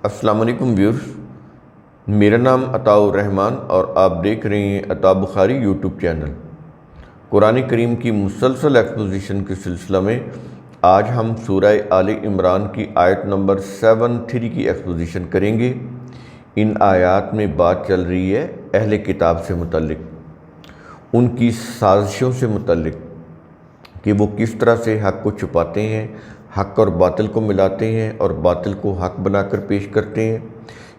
السلام علیکم ویورز، میرا نام عطاء الرحمن اور آپ دیکھ رہے ہیں عطاء بخاری یوٹیوب چینل۔ قرآن کریم کی مسلسل ایکسپوزیشن کے سلسلہ میں آج ہم سورہ آل عمران کی آیت نمبر 73 کی ایکسپوزیشن کریں گے۔ ان آیات میں بات چل رہی ہے اہل کتاب سے متعلق، ان کی سازشوں سے متعلق کہ وہ کس طرح سے حق کو چھپاتے ہیں، حق اور باطل کو ملاتے ہیں اور باطل کو حق بنا کر پیش کرتے ہیں،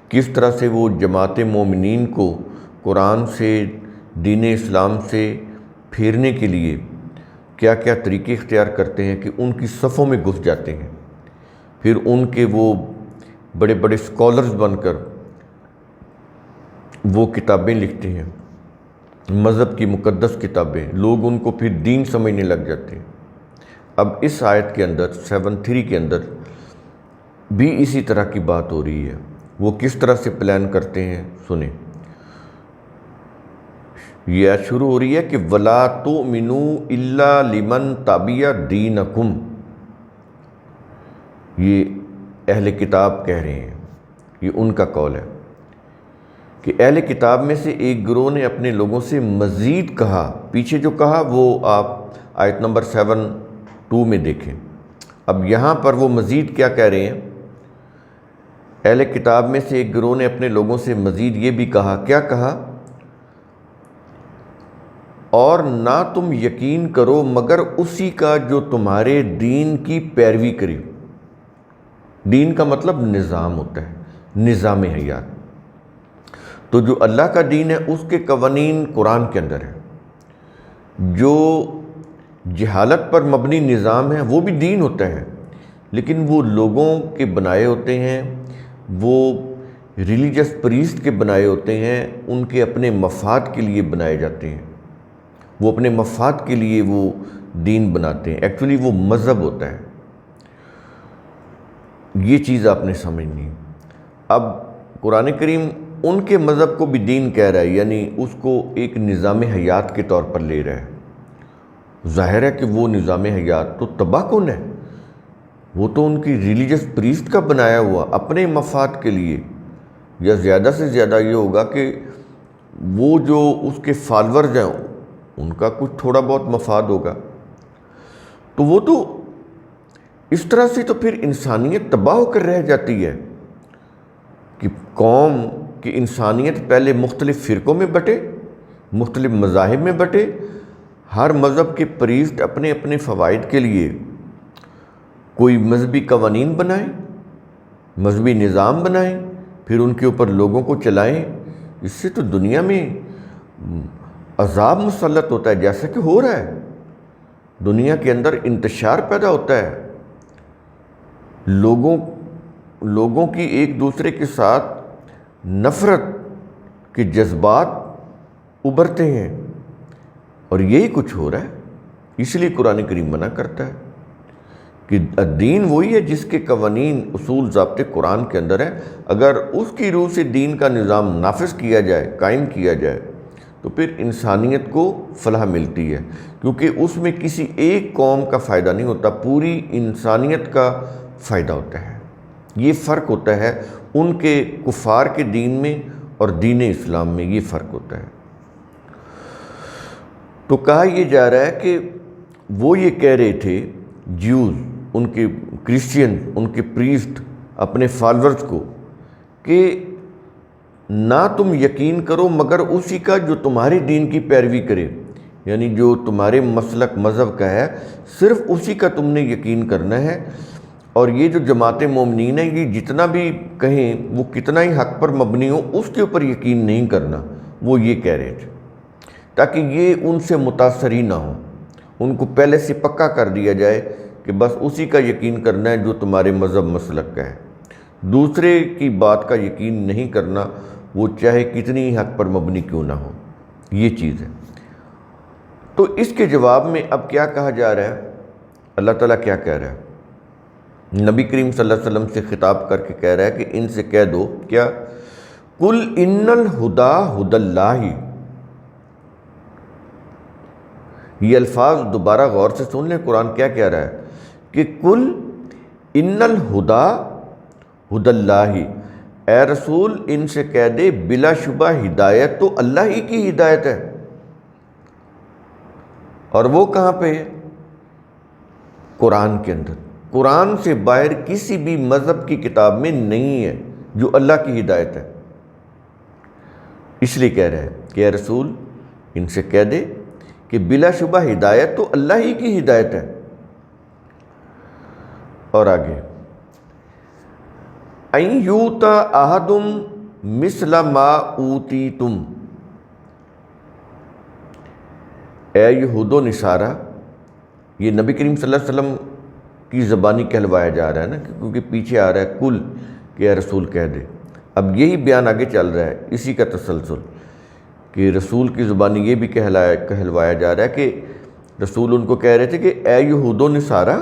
کس طرح سے وہ جماعت مومنین کو قرآن سے، دین اسلام سے پھیرنے کے لیے کیا کیا طریقے اختیار کرتے ہیں کہ ان کی صفوں میں گھس جاتے ہیں، پھر ان کے وہ بڑے بڑے سکولرز بن کر وہ کتابیں لکھتے ہیں، مذہب کی مقدس کتابیں، لوگ ان کو پھر دین سمجھنے لگ جاتے ہیں۔ اب اس آیت کے اندر 73 کے اندر بھی اسی طرح کی بات ہو رہی ہے۔ وہ کس طرح سے پلان کرتے ہیں سنیں۔ یہ آیت شروع ہو رہی ہے کہ وَلَا تُؤْمِنُوا إِلَّا لِمَنْ تَبِعَ دِينَكُمْ۔ یہ اہل کتاب کہہ رہے ہیں، یہ ان کا قول ہے کہ اہل کتاب میں سے ایک گروہ نے اپنے لوگوں سے مزید کہا۔ پیچھے جو کہا وہ آپ آیت نمبر 72 میں دیکھیں۔ اب یہاں پر وہ مزید کیا کہہ رہے ہیں؟ اہل کتاب میں سے ایک گروہ نے اپنے لوگوں سے مزید یہ بھی کہا، کیا کہا؟ اور نہ تم یقین کرو مگر اسی کا جو تمہارے دین کی پیروی کرے۔ دین کا مطلب نظام ہوتا ہے، نظام حیات۔ تو جو اللہ کا دین ہے اس کے قوانین قرآن کے اندر ہے۔ جو جہالت پر مبنی نظام ہے وہ بھی دین ہوتا ہے، لیکن وہ لوگوں کے بنائے ہوتے ہیں، وہ ریلیجس پریسٹ کے بنائے ہوتے ہیں، ان کے اپنے مفاد کے لیے بنائے جاتے ہیں، وہ اپنے مفاد کے لیے وہ دین بناتے ہیں۔ ایکچولی وہ مذہب ہوتا ہے۔ یہ چیز آپ نے سمجھنی ہے۔ اب قرآن کریم ان کے مذہب کو بھی دین کہہ رہا ہے، یعنی اس کو ایک نظام حیات کے طور پر لے رہا ہے۔ ظاہر ہے کہ وہ نظام حیات تو تباہ کن ہے، وہ تو ان کی ریلیجس پریسٹ کا بنایا ہوا اپنے مفاد کے لیے، یا زیادہ سے زیادہ یہ ہوگا کہ وہ جو اس کے فالورز ہیں ان کا کچھ تھوڑا بہت مفاد ہوگا۔ تو وہ تو اس طرح سے تو پھر انسانیت تباہ ہو کر رہ جاتی ہے کہ قوم کی انسانیت پہلے مختلف فرقوں میں بٹے، مختلف مذاہب میں بٹے، ہر مذہب کے پریسٹ اپنے اپنے فوائد کے لیے کوئی مذہبی قوانین بنائیں، مذہبی نظام بنائیں، پھر ان کے اوپر لوگوں کو چلائیں۔ اس سے تو دنیا میں عذاب مسلط ہوتا ہے، جیسا کہ ہو رہا ہے۔ دنیا کے اندر انتشار پیدا ہوتا ہے، لوگوں کی ایک دوسرے کے ساتھ نفرت کے جذبات ابھرتے ہیں، اور یہی کچھ ہو رہا ہے۔ اس لیے قرآن کریم منع کرتا ہے کہ دین وہی ہے جس کے قوانین، اصول، ضابطے قرآن کے اندر ہیں۔ اگر اس کی روح سے دین کا نظام نافذ کیا جائے، قائم کیا جائے، تو پھر انسانیت کو فلاح ملتی ہے، کیونکہ اس میں کسی ایک قوم کا فائدہ نہیں ہوتا، پوری انسانیت کا فائدہ ہوتا ہے۔ یہ فرق ہوتا ہے ان کے کفار کے دین میں اور دین اسلام میں، یہ فرق ہوتا ہے۔ تو کہا یہ جا رہا ہے کہ وہ یہ کہہ رہے تھے، جیوز، ان کے کرسچین، ان کے پریسٹ اپنے فالورز کو، کہ نہ تم یقین کرو مگر اسی کا جو تمہارے دین کی پیروی کرے، یعنی جو تمہارے مسلک مذہب کا ہے صرف اسی کا تم نے یقین کرنا ہے۔ اور یہ جو جماعت مومنین ہیں، یہ جتنا بھی کہیں، وہ کتنا ہی حق پر مبنی ہو، اس کے اوپر یقین نہیں کرنا، وہ یہ کہہ رہے تھے، تاکہ یہ ان سے متاثر ہی نہ ہوں، ان کو پہلے سے پکا کر دیا جائے کہ بس اسی کا یقین کرنا ہے جو تمہارے مذہب مسلک کا ہے، دوسرے کی بات کا یقین نہیں کرنا، وہ چاہے کتنی حق پر مبنی کیوں نہ ہو۔ یہ چیز ہے۔ تو اس کے جواب میں اب کیا کہا جا رہا ہے؟ اللہ تعالیٰ کیا کہہ رہا ہے؟ نبی کریم صلی اللہ علیہ وسلم سے خطاب کر کے کہہ رہا ہے کہ ان سے کہہ دو، کیا؟ قُلْ إِنَّ الْهُدَىٰ هُدَى اللَّهِ۔ یہ الفاظ دوبارہ غور سے سن لیں، قرآن کیا کہہ رہا ہے کہ قُلْ إِنَّ الْهُدَىٰ هُدَى اللَّهِ، اے رسول ان سے کہہ دے بلا شبہ ہدایت تو اللہ ہی کی ہدایت ہے، اور وہ کہاں پہ ہے؟ قرآن کے اندر۔ قرآن سے باہر کسی بھی مذہب کی کتاب میں نہیں ہے جو اللہ کی ہدایت ہے۔ اس لیے کہہ رہا ہے کہ اے رسول ان سے کہہ دے کہ بلا شبہ ہدایت تو اللہ ہی کی ہدایت ہے۔ اور آگے اَن یُؤْتَ أَحَدٌ مِثْلَ مَا أُوتِیتُم، اے یہود و نصارہ، یہ نبی کریم صلی اللہ علیہ وسلم کی زبانی کہلوایا جا رہا ہے نا، کیونکہ پیچھے آ رہا ہے کل کہ اے رسول کہہ دے۔ اب یہی بیان آگے چل رہا ہے، اسی کا تسلسل، کہ رسول کی زبانی یہ بھی کہلوایا جا رہا ہے کہ رسول ان کو کہہ رہے تھے کہ اے یہود و نصارہ،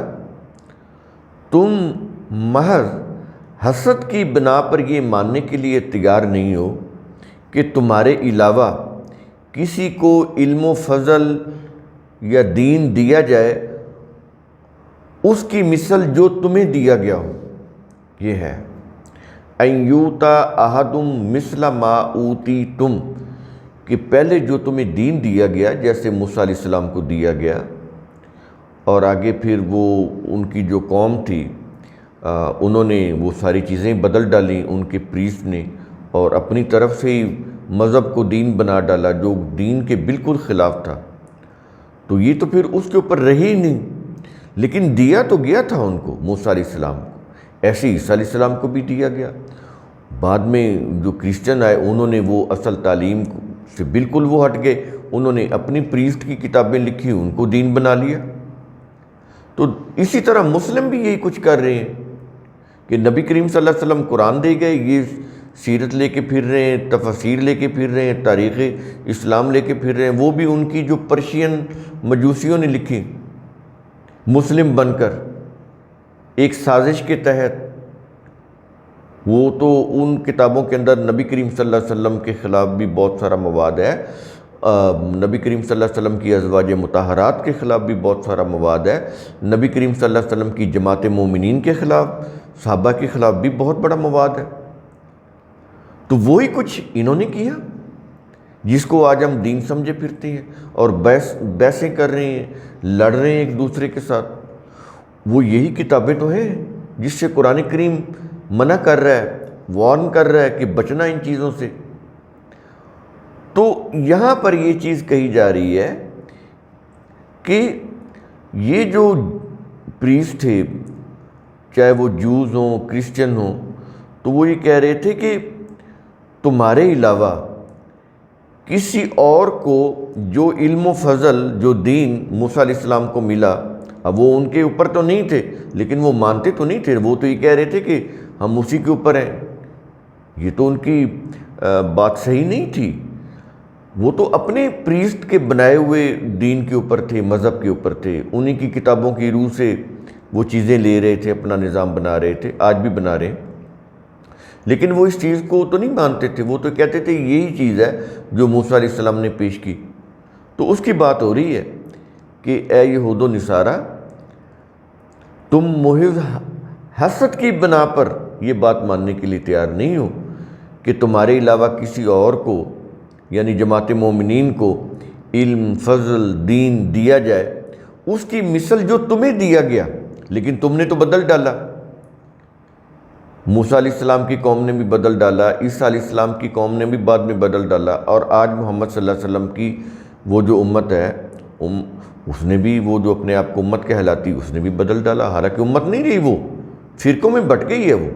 تم محض حسد کی بنا پر یہ ماننے کے لیے تیار نہیں ہو کہ تمہارے علاوہ کسی کو علم و فضل یا دین دیا جائے اس کی مثل جو تمہیں دیا گیا ہو۔ یہ ہے اَن یُؤْتَ أَحَدٌ مِثْلَ مَا أُوتِیتُم، کہ پہلے جو تمہیں دین دیا گیا جیسے موسیٰ علیہ السلام کو دیا گیا، اور آگے پھر وہ ان کی جو قوم تھی انہوں نے وہ ساری چیزیں بدل ڈالیں ان کے پریسٹ نے، اور اپنی طرف سے ہی مذہب کو دین بنا ڈالا جو دین کے بالکل خلاف تھا۔ تو یہ تو پھر اس کے اوپر رہی ہی نہیں، لیکن دیا تو گیا تھا ان کو، موسیٰ علیہ السلام کو، ایسے عیسیٰ علیہ السلام کو بھی دیا گیا۔ بعد میں جو کرسچن آئے انہوں نے وہ اصل تعلیم سے بالکل وہ ہٹ گئے، انہوں نے اپنی پریسٹ کی کتابیں لکھی، ان کو دین بنا لیا۔ تو اسی طرح مسلم بھی یہی کچھ کر رہے ہیں کہ نبی کریم صلی اللہ علیہ وسلم قرآن دے گئے، یہ سیرت لے کے پھر رہے ہیں، تفاسیر لے کے پھر رہے ہیں، تاریخ اسلام لے کے پھر رہے ہیں، وہ بھی ان کی جو پرشین مجوسیوں نے لکھی مسلم بن کر ایک سازش کے تحت۔ وہ تو ان کتابوں کے اندر نبی کریم صلی اللہ علیہ وسلم کے خلاف بھی بہت سارا مواد ہے، نبی کریم صلی اللہ علیہ وسلم کی ازواج مطہرات کے خلاف بھی بہت سارا مواد ہے، نبی کریم صلی اللہ علیہ وسلم کی جماعت مومنین کے خلاف، صحابہ کے خلاف بھی بہت بڑا مواد ہے۔ تو وہی کچھ انہوں نے کیا جس کو آج ہم دین سمجھے پھرتے ہیں اور بحثیں کر رہے ہیں، لڑ رہے ہیں ایک دوسرے کے ساتھ۔ وہ یہی کتابیں تو ہیں جس سے قرآن کریم منع کر رہا ہے، وارن کر رہا ہے کہ بچنا ان چیزوں سے۔ تو یہاں پر یہ چیز کہی جا رہی ہے کہ یہ جو پریسٹ تھے، چاہے وہ جوز ہوں کرسچن ہوں، تو وہ یہ کہہ رہے تھے کہ تمہارے علاوہ کسی اور کو جو علم و فضل، جو دین موسیٰ علیہ السلام کو ملا، اب وہ ان کے اوپر تو نہیں تھے لیکن وہ مانتے تو نہیں تھے، وہ تو یہ کہہ رہے تھے کہ ہم اسی کے اوپر ہیں۔ یہ تو ان کی بات صحیح نہیں تھی، وہ تو اپنے پریسٹ کے بنائے ہوئے دین کے اوپر تھے، مذہب کے اوپر تھے، انہی کی کتابوں کی روح سے وہ چیزیں لے رہے تھے، اپنا نظام بنا رہے تھے، آج بھی بنا رہے ہیں۔ لیکن وہ اس چیز کو تو نہیں مانتے تھے، وہ تو کہتے تھے یہی چیز ہے جو موسیٰ علیہ السلام نے پیش کی۔ تو اس کی بات ہو رہی ہے کہ اے یہود و نصارہ، تم محض حسد کی بنا پر یہ بات ماننے کے لیے تیار نہیں ہو کہ تمہارے علاوہ کسی اور کو، یعنی جماعت مومنین کو علم، فضل، دین دیا جائے اس کی مثل جو تمہیں دیا گیا، لیکن تم نے تو بدل ڈالا۔ موسیٰ علیہ السلام کی قوم نے بھی بدل ڈالا، عیسیٰ علیہ السلام کی قوم نے بھی بعد میں بدل ڈالا، اور آج محمد صلی اللہ علیہ وسلم کی وہ جو امت ہے، اس نے بھی وہ جو اپنے آپ کو امت کہلاتی اس نے بھی بدل ڈالا۔ حالانکہ امت نہیں رہی، وہ فرقوں میں بٹ گئی ہے۔ وہ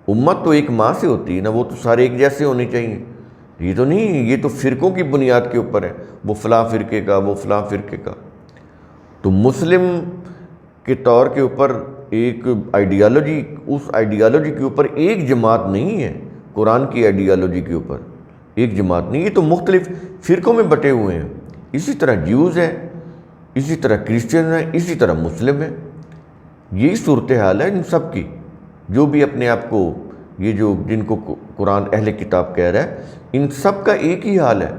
امت تو ایک ماں سے ہوتی ہے نا، وہ تو سارے ایک جیسے ہونے چاہیے، یہ تو نہیں، یہ تو فرقوں کی بنیاد کے اوپر ہے، وہ فلاں فرقے کا، وہ فلاں فرقے کا۔ تو مسلم کے طور کے اوپر ایک آئیڈیالوجی، اس آئیڈیالوجی کے اوپر ایک جماعت نہیں ہے، قرآن کی آئیڈیالوجی کے اوپر ایک جماعت نہیں، یہ تو مختلف فرقوں میں بٹے ہوئے ہیں۔ اسی طرح جیوز ہیں، اسی طرح کرسچن ہیں، اسی طرح مسلم ہیں۔ یہی صورتحال ہے ان سب کی، جو بھی اپنے آپ کو، یہ جو جن کو قرآن اہل کتاب کہہ رہا ہے، ان سب کا ایک ہی حال ہے،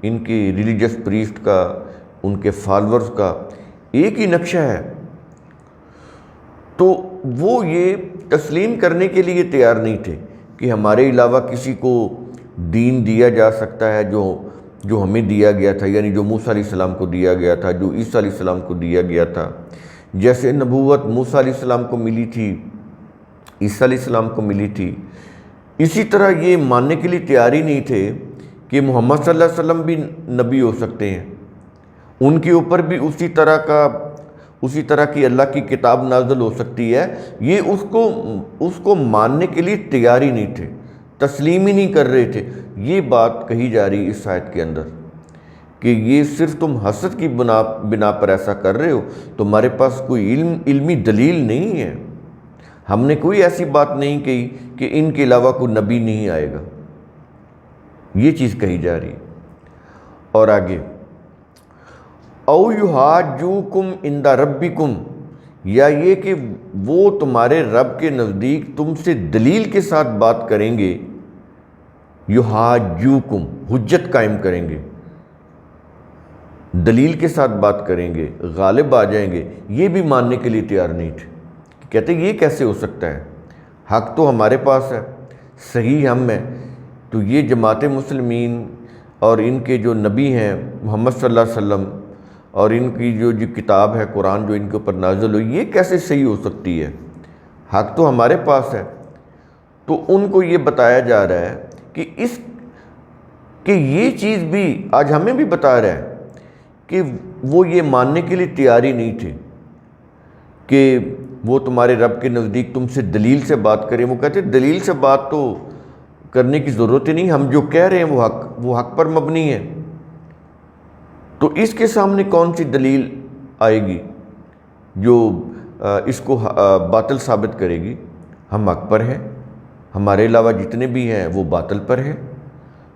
ان کی ریلیجس پریسٹ کا، ان کے فالورز کا ایک ہی نقشہ ہے۔ تو وہ یہ تسلیم کرنے کے لیے تیار نہیں تھے کہ ہمارے علاوہ کسی کو دین دیا جا سکتا ہے جو ہمیں دیا گیا تھا، یعنی جو موسیٰ علیہ السلام کو دیا گیا تھا، جو عیسیٰ علیہ السلام کو دیا گیا تھا. جیسے نبوت موسیٰ علیہ السلام کو ملی تھی، عیسیٰ علیہ السلام کو ملی تھی، اسی طرح یہ ماننے کے لیے تیار ہی نہیں تھے کہ محمد صلی اللہ علیہ وسلم بھی نبی ہو سکتے ہیں. ان کے اوپر بھی اسی طرح کی اللہ کی کتاب نازل ہو سکتی ہے. یہ اس کو ماننے کے لیے تیار ہی نہیں تھے، تسلیم ہی نہیں کر رہے تھے. یہ بات کہی جا رہی اس آیت کے اندر کہ یہ صرف تم حسد کی بنا پر ایسا کر رہے ہو، تمہارے پاس کوئی علمی دلیل نہیں ہے. ہم نے کوئی ایسی بات نہیں کہی کہ ان کے علاوہ کوئی نبی نہیں آئے گا. یہ چیز کہی جا رہی. اور آگے او یحاجوکم عند ربکم، یا یہ کہ وہ تمہارے رب کے نزدیک تم سے دلیل کے ساتھ بات کریں گے. یحاجوکم، حجت قائم کریں گے، دلیل کے ساتھ بات کریں گے، غالب آ جائیں گے. یہ بھی ماننے کے لیے تیار نہیں تھے. کہتے یہ کیسے ہو سکتا ہے؟ حق تو ہمارے پاس ہے، صحیح ہم ہیں. تو یہ جماعت مسلمین اور ان کے جو نبی ہیں محمد صلی اللہ علیہ وسلم، اور ان کی جو کتاب ہے قرآن جو ان کے اوپر نازل ہوئی، یہ کیسے صحیح ہو سکتی ہے؟ حق تو ہمارے پاس ہے. تو ان کو یہ بتایا جا رہا ہے کہ یہ چیز بھی آج ہمیں بھی بتا رہا ہے کہ وہ یہ ماننے کے لیے تیار ہی نہیں تھے کہ وہ تمہارے رب کے نزدیک تم سے دلیل سے بات کریں. وہ کہتے دلیل سے بات تو کرنے کی ضرورت ہی نہیں، ہم جو کہہ رہے ہیں وہ حق پر مبنی ہے. تو اس کے سامنے کون سی دلیل آئے گی جو اس کو باطل ثابت کرے گی؟ ہم حق پر ہیں، ہمارے علاوہ جتنے بھی ہیں وہ باطل پر ہیں.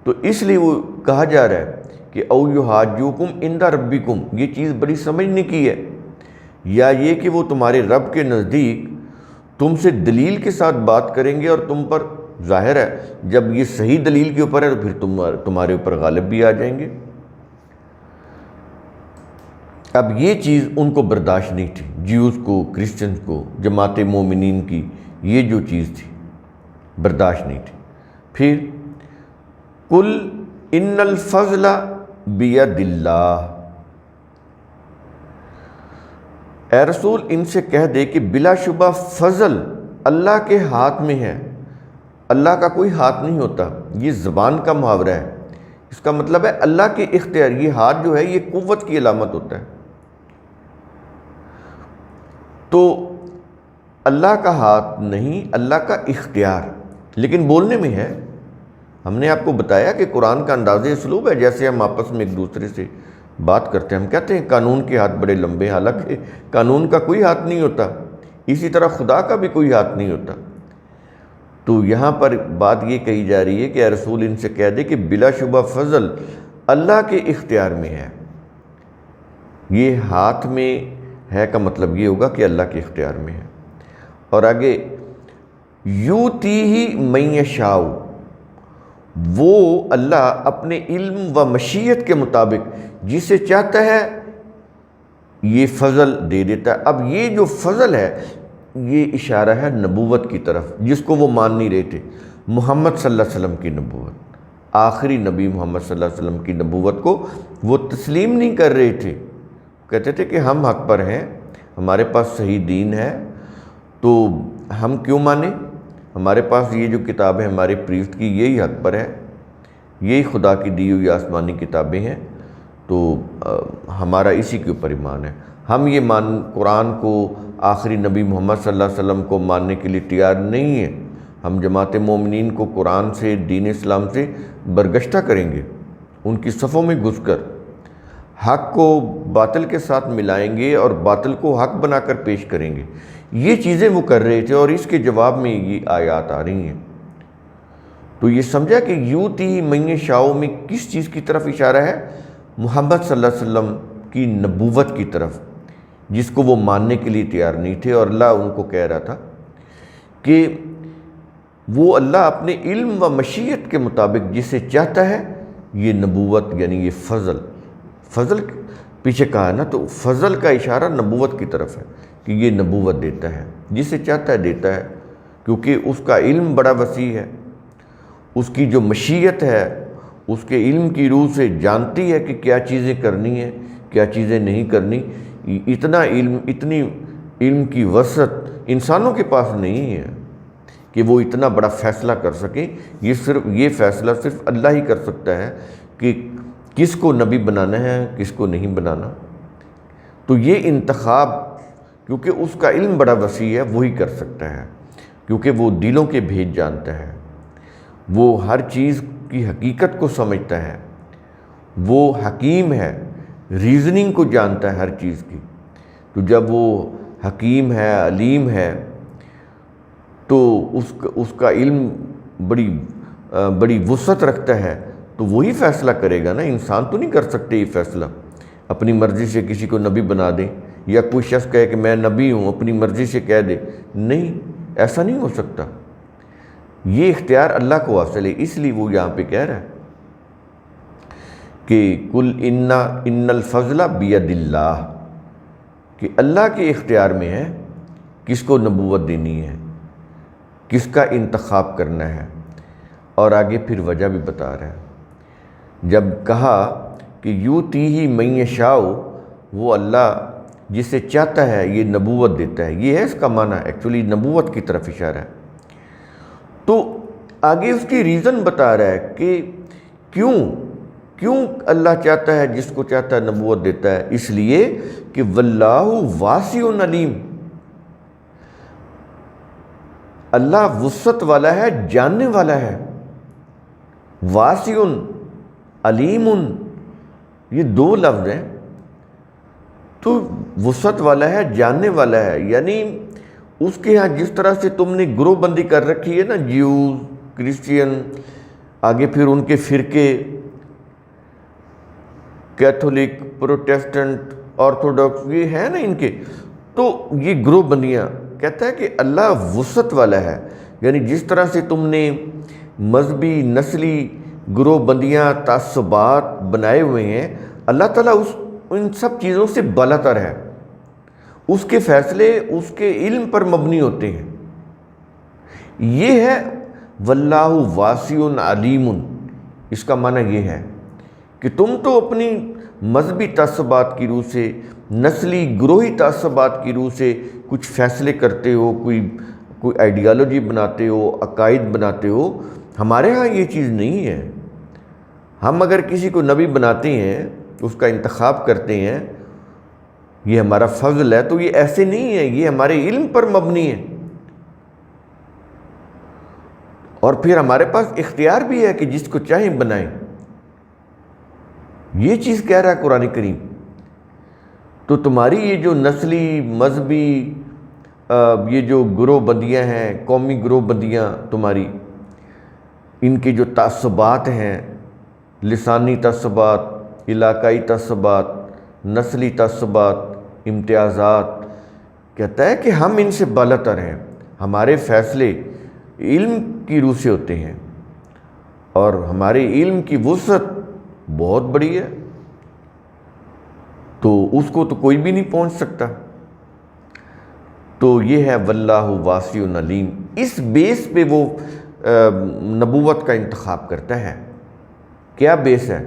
تو اس لیے وہ کہا جا رہا ہے کہ او یحاجوکم عند ربکم، یہ چیز بڑی سمجھنے کی ہے. یا یہ کہ وہ تمہارے رب کے نزدیک تم سے دلیل کے ساتھ بات کریں گے، اور تم پر ظاہر ہے جب یہ صحیح دلیل کے اوپر ہے تو پھر تمہارے اوپر غالب بھی آ جائیں گے. اب یہ چیز ان کو برداشت نہیں تھی، جیوز کو، کرسچنز کو، جماعت مومنین کی یہ جو چیز تھی برداشت نہیں تھی. پھر قل ان الفضل بید اللہ، اے رسول ان سے کہہ دے کہ بلا شبہ فضل اللہ کے ہاتھ میں ہے. اللہ کا کوئی ہاتھ نہیں ہوتا، یہ زبان کا محاورہ ہے. اس کا مطلب ہے اللہ کے اختیار. یہ ہاتھ جو ہے یہ قوت کی علامت ہوتا ہے. تو اللہ کا ہاتھ نہیں، اللہ کا اختیار، لیکن بولنے میں ہے. ہم نے آپ کو بتایا کہ قرآن کا انداز اسلوب ہے. جیسے ہم آپس میں ایک دوسرے سے بات کرتے ہیں، ہم کہتے ہیں قانون کے ہاتھ بڑے لمبے، حالانکہ قانون کا کوئی ہاتھ نہیں ہوتا. اسی طرح خدا کا بھی کوئی ہاتھ نہیں ہوتا. تو یہاں پر بات یہ کہی جا رہی ہے کہ اے رسول ان سے کہہ دے کہ بلا شبہ فضل اللہ کے اختیار میں ہے. یہ ہاتھ میں ہے کا مطلب یہ ہوگا کہ اللہ کے اختیار میں ہے. اور آگے یؤتیہ من یشاء، وہ اللہ اپنے علم و مشیت کے مطابق جسے چاہتا ہے یہ فضل دے دیتا ہے. اب یہ جو فضل ہے یہ اشارہ ہے نبوت کی طرف، جس کو وہ مان نہیں رہے تھے. محمد صلی اللہ علیہ وسلم کی نبوت، آخری نبی محمد صلی اللہ علیہ وسلم کی نبوت کو وہ تسلیم نہیں کر رہے تھے. کہتے تھے کہ ہم حق پر ہیں، ہمارے پاس صحیح دین ہے، تو ہم کیوں مانیں؟ ہمارے پاس یہ جو کتاب ہے ہمارے پریسٹ کی، یہی حق پر ہے، یہی خدا کی دی ہوئی آسمانی کتابیں ہیں، تو ہمارا اسی کے اوپر ایمان ہے. ہم یہ قرآن کو، آخری نبی محمد صلی اللہ علیہ وسلم کو ماننے کے لیے تیار نہیں ہیں. ہم جماعت مومنین کو قرآن سے، دین اسلام سے برگشتہ کریں گے، ان کی صفوں میں گھس کر حق کو باطل کے ساتھ ملائیں گے اور باطل کو حق بنا کر پیش کریں گے. یہ چیزیں وہ کر رہے تھے، اور اس کے جواب میں یہ آیات آ رہی ہیں. تو یہ سمجھا کہ یؤتی من یشاء میں کس چیز کی طرف اشارہ ہے؟ محمد صلی اللہ علیہ وسلم کی نبوت کی طرف، جس کو وہ ماننے کے لیے تیار نہیں تھے. اور اللہ ان کو کہہ رہا تھا کہ وہ اللہ اپنے علم و مشیت کے مطابق جسے چاہتا ہے یہ نبوت، یعنی یہ فضل پیچھے کہا ہے نا، تو فضل کا اشارہ نبوت کی طرف ہے کہ یہ نبوت دیتا ہے، جسے چاہتا ہے دیتا ہے، کیونکہ اس کا علم بڑا وسیع ہے. اس کی جو مشیت ہے اس کے علم کی روح سے جانتی ہے کہ کیا چیزیں کرنی ہیں کیا چیزیں نہیں کرنی. اتنا علم، اتنی علم کی وسعت انسانوں کے پاس نہیں ہے کہ وہ اتنا بڑا فیصلہ کر سکیں. یہ فیصلہ صرف اللہ ہی کر سکتا ہے کہ کس کو نبی بنانا ہے کس کو نہیں بنانا. تو یہ انتخاب کیونکہ اس کا علم بڑا وسیع ہے وہی کر سکتا ہے، کیونکہ وہ دلوں کے بھیج جانتا ہے، وہ ہر چیز کی حقیقت کو سمجھتا ہے، وہ حکیم ہے، ریزننگ کو جانتا ہے ہر چیز کی. تو جب وہ حکیم ہے، علیم ہے، تو اس کا علم بڑی وسعت رکھتا ہے، تو وہی فیصلہ کرے گا نا. انسان تو نہیں کر سکتے یہ فیصلہ اپنی مرضی سے کسی کو نبی بنا دیں، یا کوئی شخص کہے کہ میں نبی ہوں اپنی مرضی سے کہہ دے. نہیں، ایسا نہیں ہو سکتا. یہ اختیار اللہ کو حاصل ہے، اس لیے وہ یہاں پہ کہہ رہا ہے کہ قل ان الفضل بید اللہ، کہ اللہ کے اختیار میں ہے کس کو نبوت دینی ہے، کس کا انتخاب کرنا ہے. اور آگے پھر وجہ بھی بتا رہا ہے. جب کہا کہ یؤتیہ من یشاء، وہ اللہ جسے چاہتا ہے یہ نبوت دیتا ہے. یہ ہے اس کا معنی، ایکچولی نبوت کی طرف اشارہ ہے. تو آگے اس کی ریزن بتا رہا ہے کہ کیوں اللہ چاہتا ہے، جس کو چاہتا ہے نبوت دیتا ہے. اس لیے کہ واللہ واسع علیم، اللہ وسعت والا ہے، جاننے والا ہے. واسع علیم، یہ دو لفظ ہیں. تو وسعت والا ہے، جاننے والا ہے، یعنی اس کے ہاں جس طرح سے تم نے گروہ بندی کر رکھی ہے نا، جیوز، کرسچین، آگے پھر ان کے فرقے، کیتھولک، پروٹیسٹنٹ، آرتھوڈاکس، یہ ہے نا ان کے. تو یہ گروہ بندیاں کہتا ہے کہ اللہ وسعت والا ہے، یعنی جس طرح سے تم نے مذہبی نسلی گروہ بندیاں تعصبات بنائے ہوئے ہیں، اللہ تعالیٰ ان سب چیزوں سے بالاتر ہے. اس کے فیصلے اس کے علم پر مبنی ہوتے ہیں. یہ ہے واللہ واسع علیم. اس کا معنی یہ ہے کہ تم تو اپنی مذہبی تعصبات کی روح سے، نسلی گروہی تعصبات کی روح سے کچھ فیصلے کرتے ہو، کوئی آئیڈیالوجی بناتے ہو، عقائد بناتے ہو. ہمارے ہاں یہ چیز نہیں ہے. ہم اگر کسی کو نبی بناتے ہیں، اس کا انتخاب کرتے ہیں، یہ ہمارا فضل ہے. تو یہ ایسے نہیں ہے، یہ ہمارے علم پر مبنی ہے. اور پھر ہمارے پاس اختیار بھی ہے کہ جس کو چاہیں بنائیں. یہ چیز کہہ رہا ہے قرآن کریم. تو تمہاری یہ جو نسلی مذہبی یہ جو گروہ بندیاں ہیں، قومی گروہ بندیاں تمہاری، ان کے جو تعصبات ہیں، لسانی تعصبات، علاقائی تعصبات، نسلی تعصبات، امتیازات، کہتا ہے کہ ہم ان سے بالاتر ہیں. ہمارے فیصلے علم کی روح سے ہوتے ہیں، اور ہمارے علم کی وسعت بہت بڑی ہے. تو اس کو تو کوئی بھی نہیں پہنچ سکتا. تو یہ ہے واللہ واسع علیم. اس بیس پہ وہ نبوت کا انتخاب کرتا ہے. کیا بیس ہے؟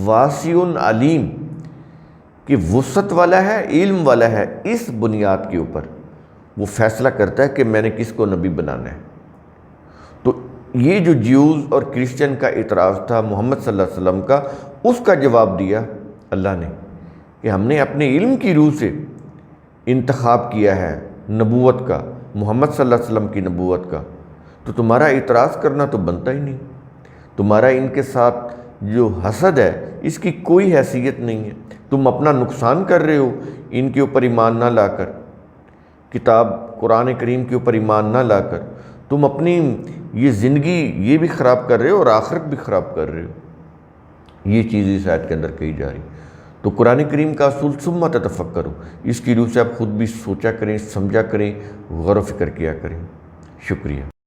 واسع علیم، کہ وسعت والا ہے، علم والا ہے. اس بنیاد کے اوپر وہ فیصلہ کرتا ہے کہ میں نے کس کو نبی بنانا ہے. تو یہ جو جیوز اور کرسچن کا اعتراض تھا محمد صلی اللہ علیہ وسلم کا، اس کا جواب دیا اللہ نے کہ ہم نے اپنے علم کی روح سے انتخاب کیا ہے نبوت کا، محمد صلی اللہ علیہ وسلم کی نبوت کا. تو تمہارا اعتراض کرنا تو بنتا ہی نہیں. تمہارا ان کے ساتھ جو حسد ہے اس کی کوئی حیثیت نہیں ہے. تم اپنا نقصان کر رہے ہو ان کے اوپر ایمان نہ لا کر، کتاب قرآن کریم کے اوپر ایمان نہ لا کر. تم اپنی یہ زندگی یہ بھی خراب کر رہے ہو اور آخرت بھی خراب کر رہے ہو. یہ چیز اس آیت کے اندر کہی جا رہی. تو قرآن کریم کا اصول ثم تتفکروا، اس کی روح سے آپ خود بھی سوچا کریں، سمجھا کریں، غور و فکر کیا کریں. شکریہ.